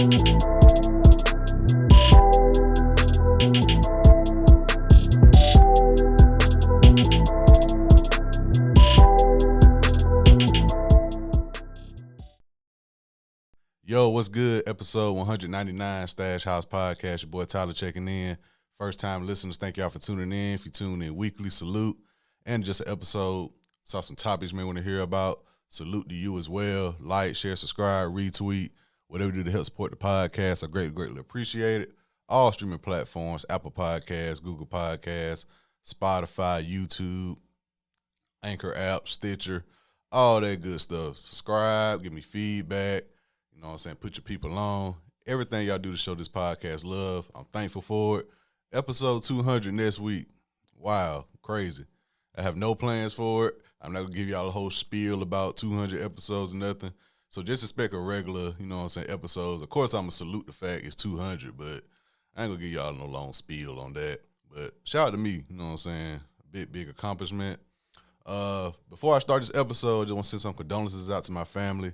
Yo, what's good? Episode 199, Stash House Podcast. Your boy Tyler checking in. First time listeners, thank y'all for tuning in. If you tune in weekly, salute. And just an episode, saw some topics you may want to hear about. Salute to you as well. Like, share, subscribe, retweet, whatever you do to help support the podcast. I greatly appreciate it. All streaming platforms, Apple Podcasts, Google Podcasts, Spotify, YouTube, Anchor app, Stitcher, all that good stuff. Subscribe, give me feedback. You know what I'm saying? Put your people on. Everything y'all do to show this podcast love. I'm thankful for it. Episode 200 next week. Wow, crazy. I have no plans for it. I'm not going to give y'all a whole spiel about 200 episodes or nothing. So just expect a regular, you know what I'm saying, episodes. Of course, I'm going to salute the fact it's 200, but I ain't going to give y'all no long spiel on that. But shout out to me, you know what I'm saying? Big accomplishment. Before I start this episode, I just want to send some condolences out to my family.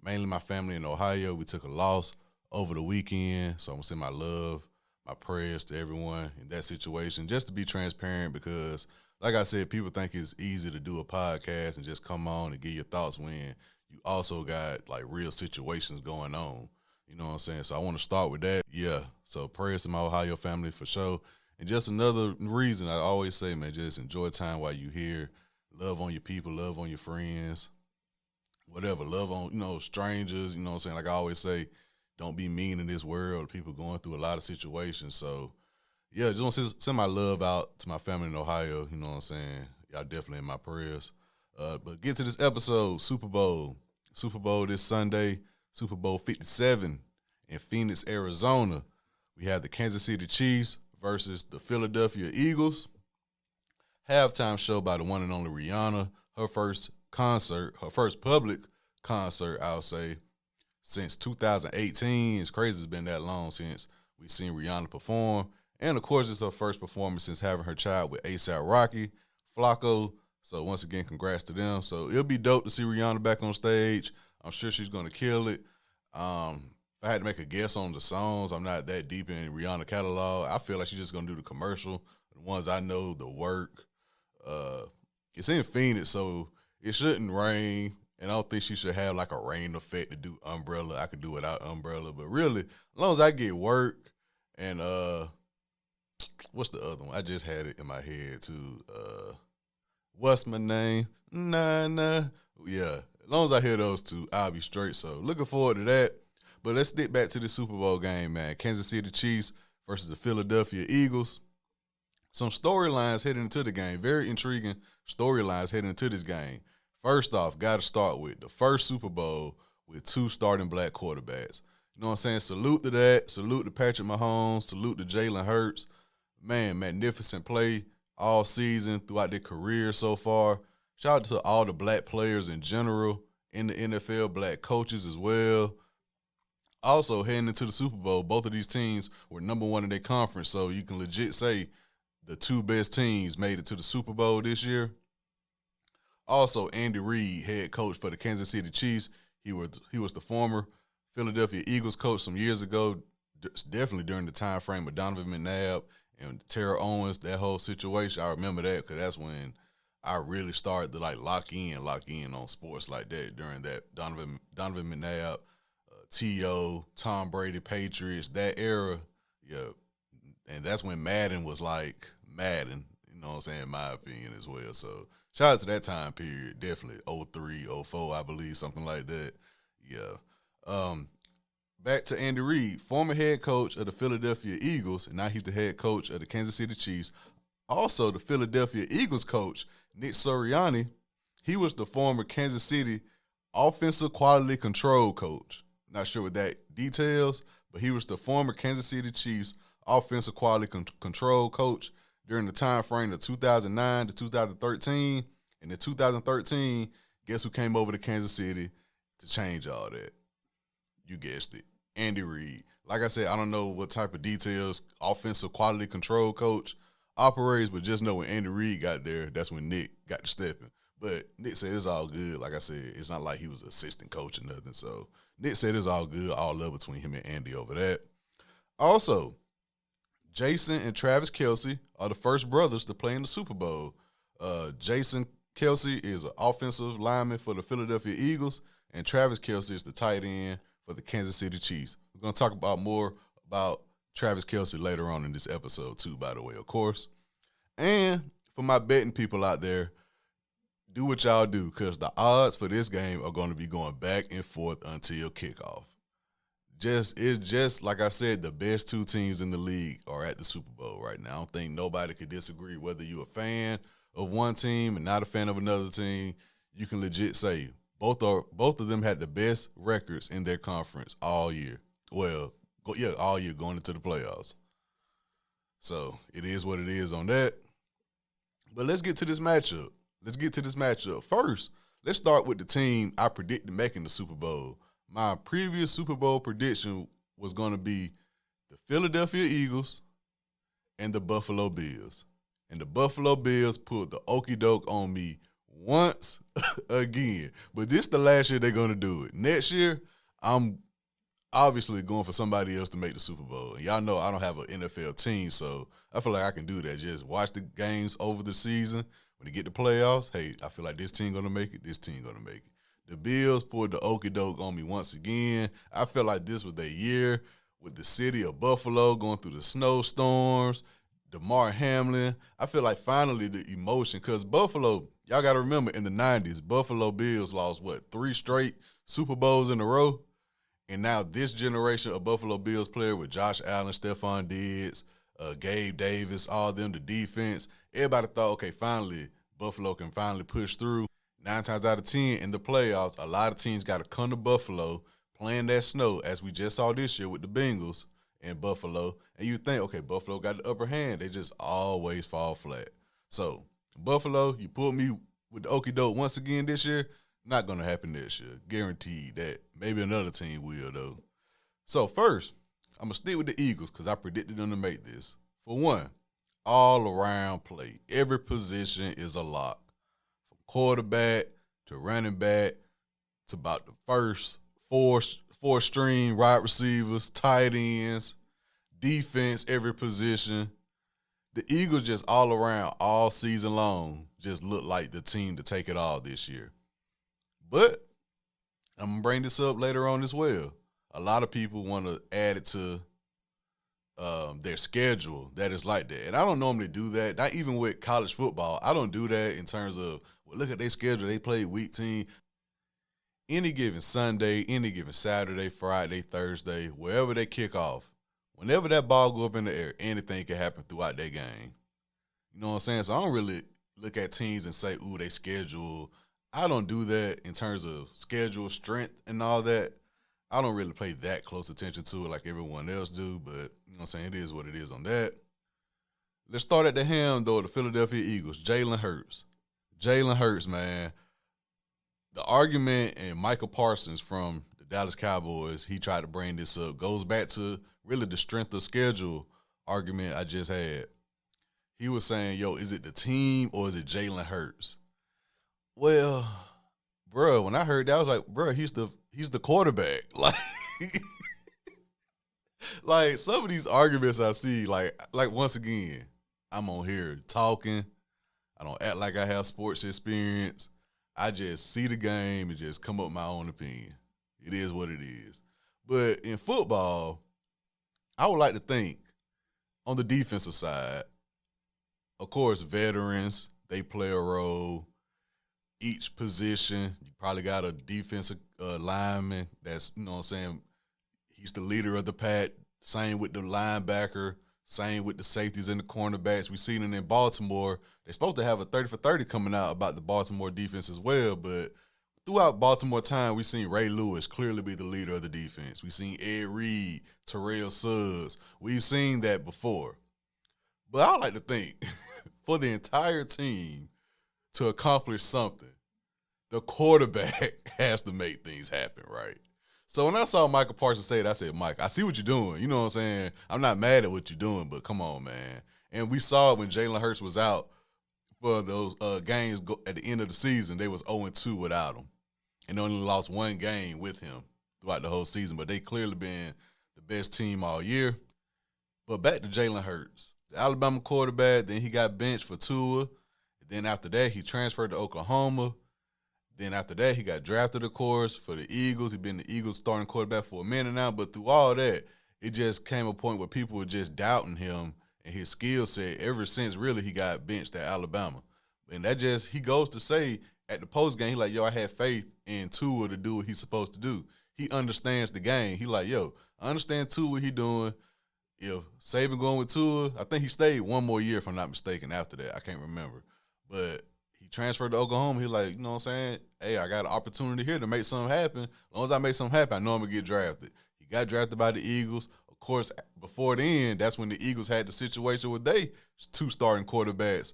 Mainly my family in Ohio. We took a loss over the weekend, so I'm going to send my love, my prayers to everyone in that situation, just to be transparent because, like I said, people think it's easy to do a podcast and just come on and give your thoughts when you also got, like, real situations going on. You know what I'm saying? So I want to start with that. Yeah, so prayers to my Ohio family for sure. And just another reason I always say, man, just enjoy time while you're here. Love on your people, love on your friends. Whatever, love on, strangers, you know what I'm saying? Like I always say, don't be mean in this world. People going through a lot of situations. So, yeah, just want to send my love out to my family in Ohio, you know what I'm saying? Y'all definitely in my prayers. But get to this episode, Super Bowl. Super Bowl this Sunday, Super Bowl 57 in Phoenix, Arizona. We have the Kansas City Chiefs versus the Philadelphia Eagles. Halftime show by the one and only Rihanna, her first public concert, I'll say, since 2018. It's crazy it's been that long since we've seen Rihanna perform. And, of course, it's her first performance since having her child with A$AP Rocky, Flacco. So, once again, congrats to them. So, it'll be dope to see Rihanna back on stage. I'm sure she's going to kill it. If I had to make a guess on the songs, I'm not that deep in Rihanna catalog. I feel like she's just going to do the commercial, the ones I know, the work. It's in Phoenix, so it shouldn't rain, and I don't think she should have like a rain effect to do Umbrella. I could do without Umbrella, but really, as long as I get work and what's the other one? I just had it in my head too. What's my name? Nah. Yeah, as long as I hear those two, I'll be straight. So looking forward to that. But let's get back to the Super Bowl game, man. Kansas City Chiefs versus the Philadelphia Eagles. Some storylines heading into the game. Very intriguing storylines heading into this game. First off, got to start with the first Super Bowl with two starting black quarterbacks. You know what I'm saying? Salute to that. Salute to Patrick Mahomes. Salute to Jalen Hurts. Man, magnificent play all season throughout their career so far. Shout out to all the black players in general in the NFL, black coaches as well. Also, heading into the Super Bowl, both of these teams were number one in their conference, so you can legit say the two best teams made it to the Super Bowl this year. Also, Andy Reid, head coach for the Kansas City Chiefs. He was the former Philadelphia Eagles coach some years ago, definitely during the time frame of Donovan McNabb and Terrell Owens, that whole situation. I remember that because that's when I really started to lock in on sports like that during that Donovan McNabb, T.O., Tom Brady, Patriots, that era. Yeah. And that's when Madden was like Madden, you know what I'm saying, in my opinion as well. So shout out to that time period, definitely 03, 04, I believe, something like that. Yeah. Back to Andy Reid, former head coach of the Philadelphia Eagles, and now he's the head coach of the Kansas City Chiefs. Also, the Philadelphia Eagles coach, Nick Sirianni, he was the former Kansas City offensive quality control coach. Not sure what that details, but he was the former Kansas City Chiefs offensive quality control coach during the time frame of 2009 to 2013. And in 2013, guess who came over to Kansas City to change all that? You guessed it, Andy Reid. Like I said, I don't know what type of details offensive quality control coach operates, but just know when Andy Reid got there, that's when Nick got to stepping. But Nick said it's all good. Like I said, it's not like he was assistant coach or nothing. So Nick said it's all good, all love between him and Andy over that. Also, Jason and Travis Kelce are the first brothers to play in the Super Bowl. Jason Kelce is an offensive lineman for the Philadelphia Eagles, and Travis Kelce is the tight end for the Kansas City Chiefs. We're going to talk about more about Travis Kelce later on in this episode too, by the way, of course. And for my betting people out there, do what y'all do, because the odds for this game are going to be going back and forth until kickoff. It's just like I said, the best two teams in the league are at the Super Bowl right now. I don't think nobody could disagree. Whether you're a fan of one team and not a fan of another team, you can legit say both of them had the best records in their conference all year. Well, all year going into the playoffs. So it is what it is on that. But let's get to this matchup. First, let's start with the team I predicted making the Super Bowl. My previous Super Bowl prediction was going to be the Philadelphia Eagles and the Buffalo Bills. And the Buffalo Bills pulled the okie doke on me once again. But this the last year they're going to do it. Next year, I'm obviously going for somebody else to make the Super Bowl. And y'all know I don't have an NFL team, so I feel like I can do that. Just watch the games over the season. When they get to playoffs, hey, I feel like this team going to make it, this team going to make it. The Bills pulled the okie doke on me once again. I feel like this was their year with the city of Buffalo going through the snowstorms, DeMar Hamlin. I feel like finally the emotion, because Buffalo, y'all got to remember in the 90s, Buffalo Bills lost, 3 straight Super Bowls in a row? And now this generation of Buffalo Bills player with Josh Allen, Stephon Diggs, Gabe Davis, all them, the defense, everybody thought, okay, finally Buffalo can finally push through. 9 times out of 10 in the playoffs, a lot of teams got to come to Buffalo playing that snow, as we just saw this year with the Bengals and Buffalo. And you think, okay, Buffalo got the upper hand. They just always fall flat. So, Buffalo, you pulled me with the okie doke once again this year. Not going to happen this year. Guaranteed that. Maybe another team will, though. So, first, I'm going to stick with the Eagles because I predicted them to make this. For one, all-around play. Every position is a lock. Quarterback to running back to about the first four string wide receivers, tight ends, defense, every position. The Eagles just all around all season long just look like the team to take it all this year. But I'm going to bring this up later on as well. A lot of people want to add it to their schedule that is like that. And I don't normally do that. Not even with college football. I don't do that in terms of, well, look at their schedule. They play week team. Any given Sunday, any given Saturday, Friday, Thursday, wherever they kick off, whenever that ball go up in the air, anything can happen throughout their game. You know what I'm saying? So I don't really look at teams and say, ooh, they schedule. I don't do that in terms of schedule, strength, and all that. I don't really pay that close attention to it like everyone else do, but you know what I'm saying? It is what it is on that. Let's start at the helm, though, the Philadelphia Eagles, Jalen Hurts. Jalen Hurts, man. The argument, and Michael Parsons from the Dallas Cowboys, he tried to bring this up, goes back to really the strength of schedule argument I just had. He was saying, yo, is it the team or is it Jalen Hurts? Well, bro, when I heard that, I was like, bro, he's the quarterback. Like some of these arguments I see, like once again, I'm on here talking. I don't act like I have sports experience. I just see the game and just come up with my own opinion. It is what it is. But in football, I would like to think on the defensive side, of course, veterans, they play a role. Each position, you probably got a defensive lineman that's, you know what I'm saying, he's the leader of the pack. Same with the linebacker. Same with the safeties and the cornerbacks. We've seen it in Baltimore. They're supposed to have a 30 for 30 coming out about the Baltimore defense as well, but throughout Baltimore time, we've seen Ray Lewis clearly be the leader of the defense. We've seen Ed Reed, Terrell Suggs. We've seen that before. But I like to think for the entire team to accomplish something, the quarterback has to make things happen, right? So when I saw Michael Parsons say it, I said, Mike, I see what you're doing. You know what I'm saying? I'm not mad at what you're doing, but come on, man. And we saw it when Jalen Hurts was out for those games at the end of the season, they was 0-2 without him, and only lost one game with him throughout the whole season. But they clearly been the best team all year. But back to Jalen Hurts, the Alabama quarterback. Then he got benched for Tua. Then after that, he transferred to Oklahoma. Then after that, he got drafted, of course, for the Eagles. He's been the Eagles starting quarterback for a minute now. But through all that, it just came a point where people were just doubting him and his skill set ever since, really, he got benched at Alabama. And that just, he goes to say at the post game, he like, yo, I had faith in Tua to do what he's supposed to do. He understands the game. He like, yo, I understand Tua, what he doing. If Saban going with Tua, I think he stayed one more year, if I'm not mistaken, after that. I can't remember. But he transferred to Oklahoma. He like, you know what I'm saying? Hey, I got an opportunity here to make something happen. As long as I make something happen, I know I'm going to get drafted. He got drafted by the Eagles. Of course, before then, that's when the Eagles had the situation with they two starting quarterbacks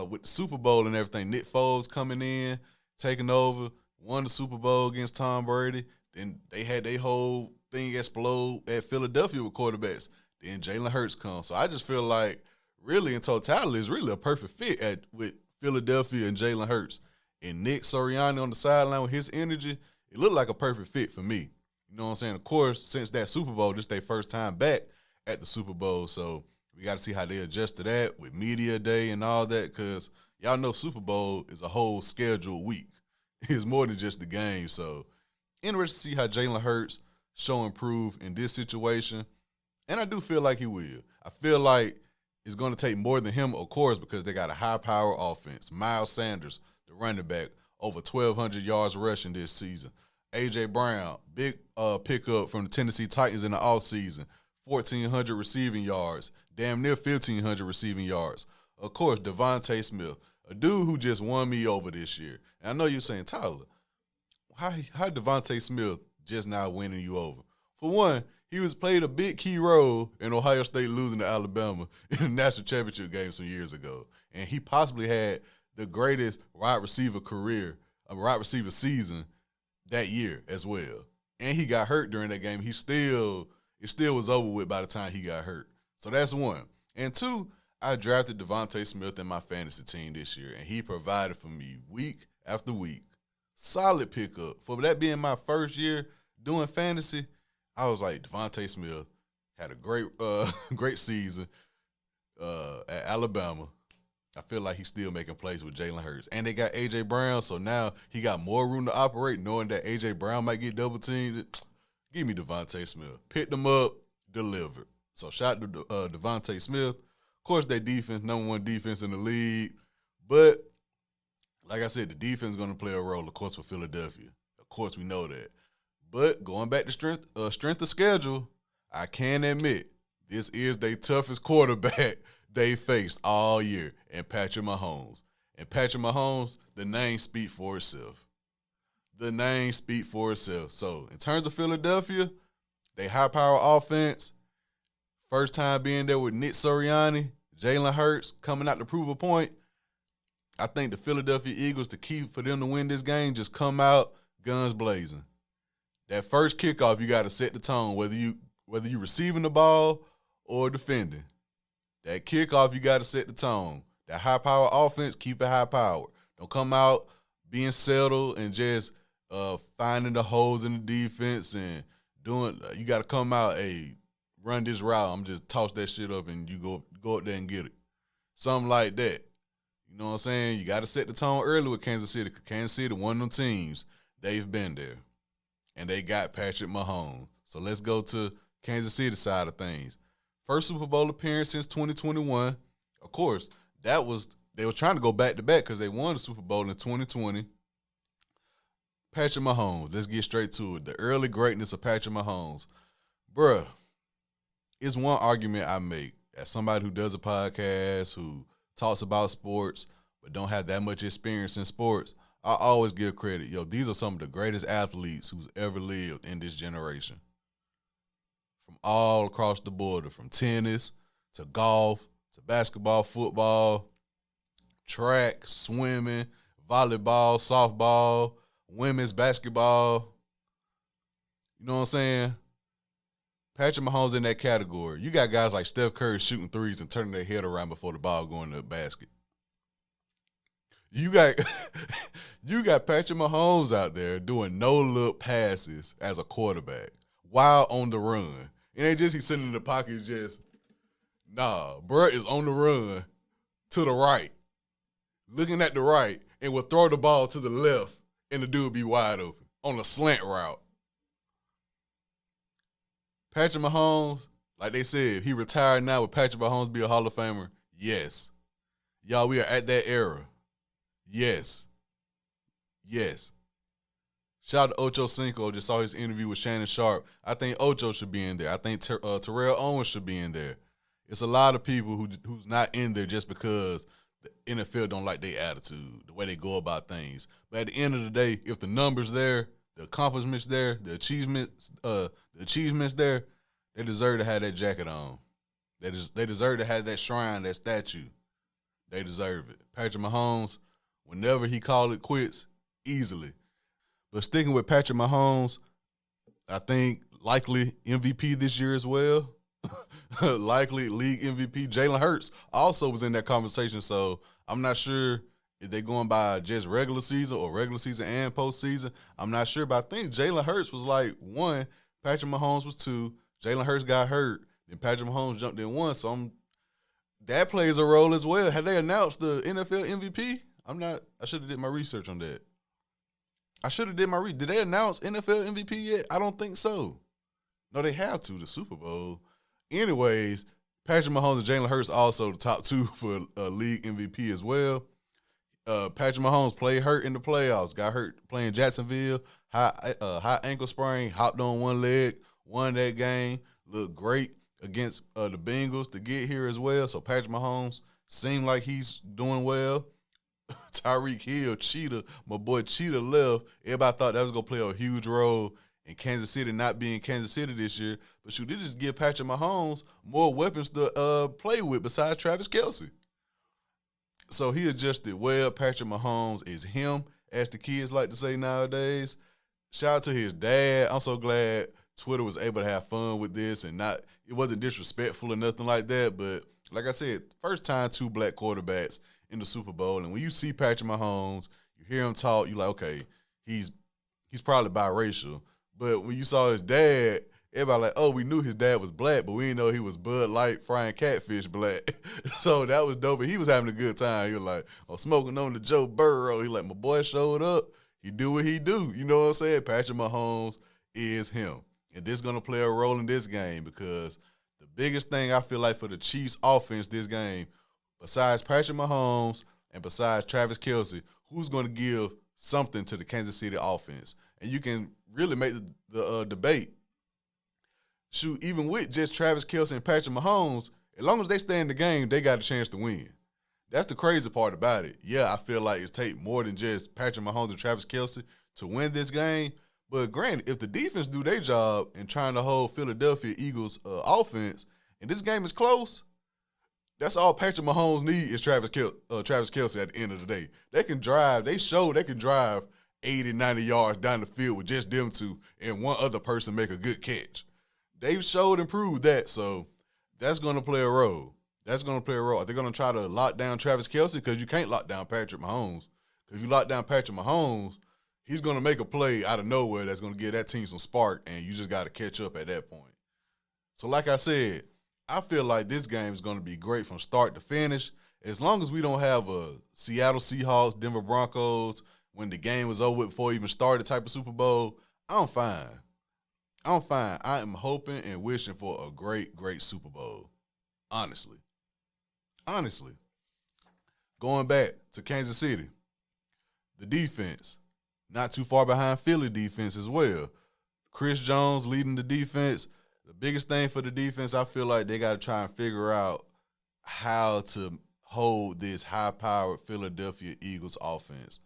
with the Super Bowl and everything. Nick Foles coming in, taking over, won the Super Bowl against Tom Brady. Then they had their whole thing explode at Philadelphia with quarterbacks. Then Jalen Hurts comes. So I just feel like really in totality it's really a perfect fit with Philadelphia and Jalen Hurts. And Nick Sirianni on the sideline with his energy, it looked like a perfect fit for me. You know what I'm saying? Of course, since that Super Bowl, this is their first time back at the Super Bowl. So we got to see how they adjust to that with media day and all that, because y'all know Super Bowl is a whole scheduled week. It's more than just the game. So interested to see how Jalen Hurts show improve in this situation. And I do feel like he will. I feel like it's going to take more than him, of course, because they got a high-power offense. Miles Sanders, the running back, over 1,200 yards rushing this season. A.J. Brown, big pickup from the Tennessee Titans in the offseason, 1,400 receiving yards, damn near 1,500 receiving yards. Of course, Devontae Smith, a dude who just won me over this year. And I know you're saying, Tyler, how Devontae Smith just now winning you over? For one, he played a big key role in Ohio State losing to Alabama in the national championship game some years ago. And he possibly had the greatest wide receiver season that year as well. And he got hurt during that game. It still was over with by the time he got hurt. So that's one. And two, I drafted Devontae Smith in my fantasy team this year, and he provided for me week after week. Solid pickup. For that being my first year doing fantasy, I was like, Devontae Smith had a great season at Alabama. I feel like he's still making plays with Jalen Hurts. And they got A.J. Brown, so now he got more room to operate, knowing that A.J. Brown might get double-teamed. Give me Devontae Smith. Picked him up, delivered. So shout out to Devontae Smith. Of course, their defense, number one defense in the league. But, like I said, the defense is going to play a role, of course, for Philadelphia. Of course, we know that. But going back to strength of schedule, I can admit this is their toughest quarterback they faced all year, and Patrick Mahomes. And Patrick Mahomes, the name speaks for itself. The name speaks for itself. So in terms of Philadelphia, they high-power offense, first time being there with Nick Sirianni, Jalen Hurts coming out to prove a point. I think the Philadelphia Eagles, the key for them to win this game, just come out guns blazing. That first kickoff, you got to set the tone, whether you receiving the ball or defending. That kickoff, you got to set the tone. That high-power offense, keep it high-powered. Don't come out being settled and just finding the holes in the defense and doing. You got to come out, hey, run this route. I'm just toss that shit up and you go up there and get it. Something like that. You know what I'm saying? You got to set the tone early with Kansas City. Kansas City, one of them teams, they've been there. And they got Patrick Mahomes. So let's go to Kansas City side of things. First Super Bowl appearance since 2021. Of course, they were trying to go back-to-back because they won the Super Bowl in 2020. Patrick Mahomes, let's get straight to it. The early greatness of Patrick Mahomes. Bruh, it's one argument I make as somebody who does a podcast, who talks about sports, but don't have that much experience in sports. I always give credit. Yo, these are some of the greatest athletes who's ever lived in this generation. From all across the border, from tennis to golf to basketball, football, track, swimming, volleyball, softball, women's basketball. You know what I'm saying? Patrick Mahomes in that category. You got guys like Steph Curry shooting threes and turning their head around before the ball going to the basket. You got you got Patrick Mahomes out there doing no-look passes as a quarterback while on the run. It ain't just he's sitting in the pocket just, nah, bruh is on the run to the right, looking at the right, and will throw the ball to the left, and the dude be wide open on a slant route. Patrick Mahomes, like they said, he retired now. Would Patrick Mahomes be a Hall of Famer? Yes. Y'all, we are at that era. Yes. Yes. Shout out to Ocho Cinco. Just saw his interview with Shannon Sharp. I think Ocho should be in there. I think Terrell Owens should be in there. It's a lot of people who's not in there just because the NFL don't like their attitude, the way they go about things. But at the end of the day, if the numbers there, the accomplishments there, the achievements there, they deserve to have that jacket on. They deserve to have that shrine, that statue. They deserve it. Patrick Mahomes, whenever he called it quits, easily. But sticking with Patrick Mahomes, I think likely MVP this year as well. Likely league MVP. Jalen Hurts also was in that conversation, so I'm not sure if they're going by just regular season or regular season and postseason. I'm not sure, but I think Jalen Hurts was like 1, Patrick Mahomes was 2, Jalen Hurts got hurt, then Patrick Mahomes jumped in 1, so that plays a role as well. Have they announced the NFL MVP? I should have did my research on that. Did they announce NFL MVP yet? I don't think so. No, they have to, the Super Bowl. Anyways, Patrick Mahomes and Jalen Hurts also the top 2 for league MVP as well. Patrick Mahomes played hurt in the playoffs, got hurt playing Jacksonville, high ankle sprain, hopped on one leg, won that game, looked great against the Bengals to get here as well. So Patrick Mahomes seemed like he's doing well. Tyreek Hill, Cheetah, my boy Cheetah left. Everybody thought that was going to play a huge role in Kansas City not being Kansas City this year. But they just give Patrick Mahomes more weapons to play with besides Travis Kelce. So he adjusted well. Patrick Mahomes is him, as the kids like to say nowadays. Shout out to his dad. I'm so glad Twitter was able to have fun with this and it wasn't disrespectful or nothing like that. But like I said, first time 2 black quarterbacks in the Super Bowl. And when you see Patrick Mahomes, you hear him talk, you're like, okay, he's probably biracial. But when you saw his dad, everybody like, oh, we knew his dad was black, but we didn't know he was Bud Light frying catfish black. So that was dope. But he was having a good time. He was like, I'm smoking on the Joe Burrow. He like, my boy showed up. He do what he do. You know what I'm saying? Patrick Mahomes is him. And this is going to play a role in this game because the biggest thing I feel like for the Chiefs offense this game, besides Patrick Mahomes and besides Travis Kelce, who's going to give something to the Kansas City offense? And you can really make the debate. Shoot, even with just Travis Kelce and Patrick Mahomes, as long as they stay in the game, they got a chance to win. That's the crazy part about it. Yeah, I feel like it's take more than just Patrick Mahomes and Travis Kelce to win this game. But granted, if the defense do their job in trying to hold Philadelphia Eagles offense, and this game is close, that's all Patrick Mahomes need is Travis Kelce at the end of the day. They can drive. They show they can drive 80, 90 yards down the field with just them 2 and one other person make a good catch. They've showed and proved that, so that's going to play a role. Are they going to try to lock down Travis Kelce? Because you can't lock down Patrick Mahomes. Because if you lock down Patrick Mahomes, he's going to make a play out of nowhere that's going to give that team some spark, and you just got to catch up at that point. So like I said, I feel like this game is going to be great from start to finish. As long as we don't have a Seattle Seahawks, Denver Broncos, when the game was over before it even started type of Super Bowl, I'm fine. I am hoping and wishing for a great, great Super Bowl. Honestly. Going back to Kansas City, the defense, not too far behind Philly defense as well. Chris Jones leading the defense. The biggest thing for the defense, I feel like they got to try and figure out how to hold this high-powered Philadelphia Eagles offense.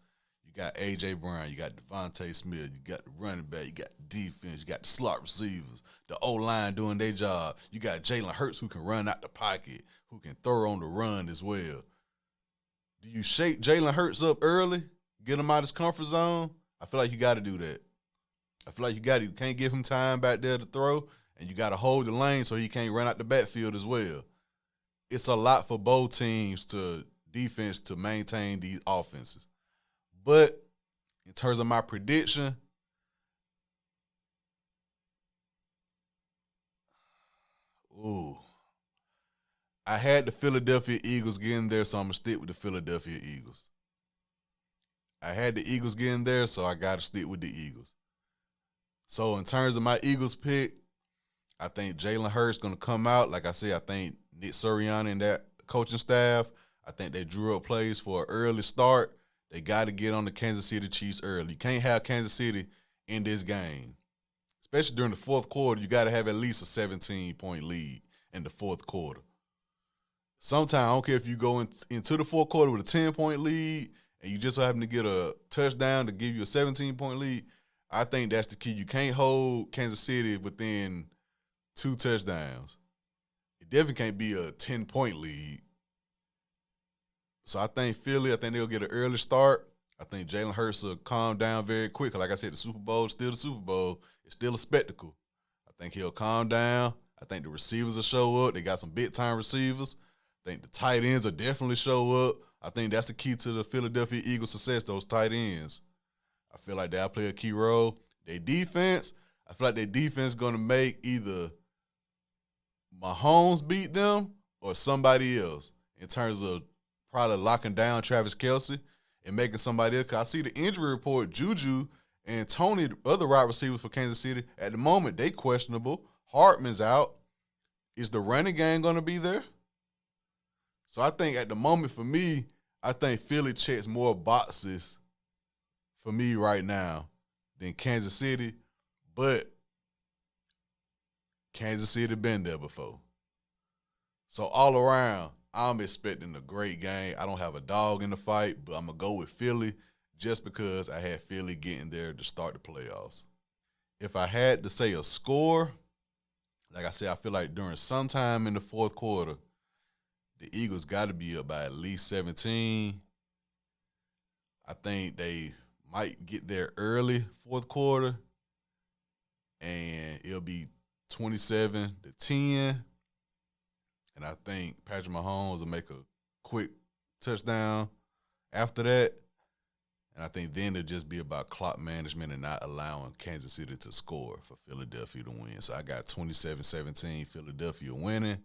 You got A.J. Brown, you got Devontae Smith, you got the running back, you got the defense, you got the slot receivers, the O-line doing their job. You got Jalen Hurts who can run out the pocket, who can throw on the run as well. Do you shake Jalen Hurts up early, get him out of his comfort zone? I feel like you got to do that. You can't give him time back there to throw, and you got to hold the lane so he can't run out the backfield as well. It's a lot for both teams to defense to maintain these offenses. But in terms of my prediction, I had the Philadelphia Eagles getting there, so I'm going to stick with the Philadelphia Eagles. I had the Eagles getting there, so I got to stick with the Eagles. So in terms of my Eagles pick, I think Jalen Hurts going to come out. Like I said, I think Nick Sirianni and that coaching staff, I think they drew up plays for an early start. They got to get on the Kansas City Chiefs early. You can't have Kansas City in this game. Especially during the fourth quarter, you got to have at least a 17-point lead in the fourth quarter. Sometimes, I don't care if you go into the fourth quarter with a 10-point lead and you just happen to get a touchdown to give you a 17-point lead, I think that's the key. You can't hold Kansas City within 2 touchdowns. It definitely can't be a 10-point lead. So I think Philly, they'll get an early start. I think Jalen Hurts will calm down very quick. Like I said, the Super Bowl is still the Super Bowl. It's still a spectacle. I think he'll calm down. I think the receivers will show up. They got some big-time receivers. I think the tight ends will definitely show up. I think that's the key to the Philadelphia Eagles' success, those tight ends. I feel like they'll play a key role. Their defense, I feel like their defense is going to make either Mahomes beat them or somebody else in terms of probably locking down Travis Kelce and making somebody else. Because I see the injury report, Juju and Tony, the other wide receivers for Kansas City, at the moment, they questionable. Hartman's out. Is the running game going to be there? So I think at the moment for me, I think Philly checks more boxes for me right now than Kansas City. But Kansas City been there before. So all around, I'm expecting a great game. I don't have a dog in the fight, but I'm going to go with Philly just because I had Philly getting there to start the playoffs. If I had to say a score, like I said, I feel like during sometime in the fourth quarter, the Eagles got to be up by at least 17. I think they might get there early fourth quarter, and it'll be 27-10. And I think Patrick Mahomes will make a quick touchdown after that. And I think then it'll just be about clock management and not allowing Kansas City to score for Philadelphia to win. So I got 27-17, Philadelphia winning.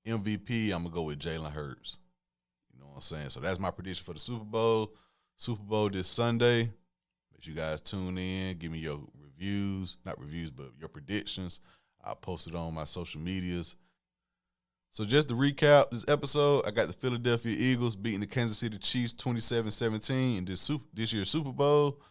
MVP, I'm going to go with Jalen Hurts. You know what I'm saying? So that's my prediction for the Super Bowl. Super Bowl this Sunday. Make sure you guys tune in. Give me your reviews. Not reviews, but your predictions. I'll post it on my social medias. So just to recap this episode, I got the Philadelphia Eagles beating the Kansas City Chiefs 27-17 in this year's Super Bowl.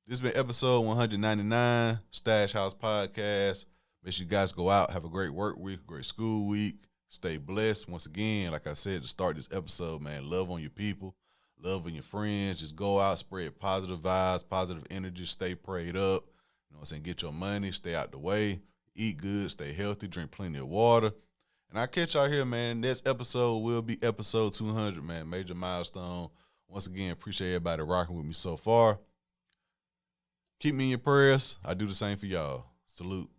This has been episode 199, Stash House Podcast. Make sure you guys go out, have a great work week, great school week. Stay blessed. Once again, like I said to start this episode, man, love on your people, love on your friends. Just go out, spread positive vibes, positive energy, stay prayed up. You know what I'm saying? Get your money, stay out the way, eat good, stay healthy, drink plenty of water. And I'll catch y'all here, man. Next episode will be episode 200, man. Major milestone. Once again, appreciate everybody rocking with me so far. Keep me in your prayers. I do the same for y'all. Salute.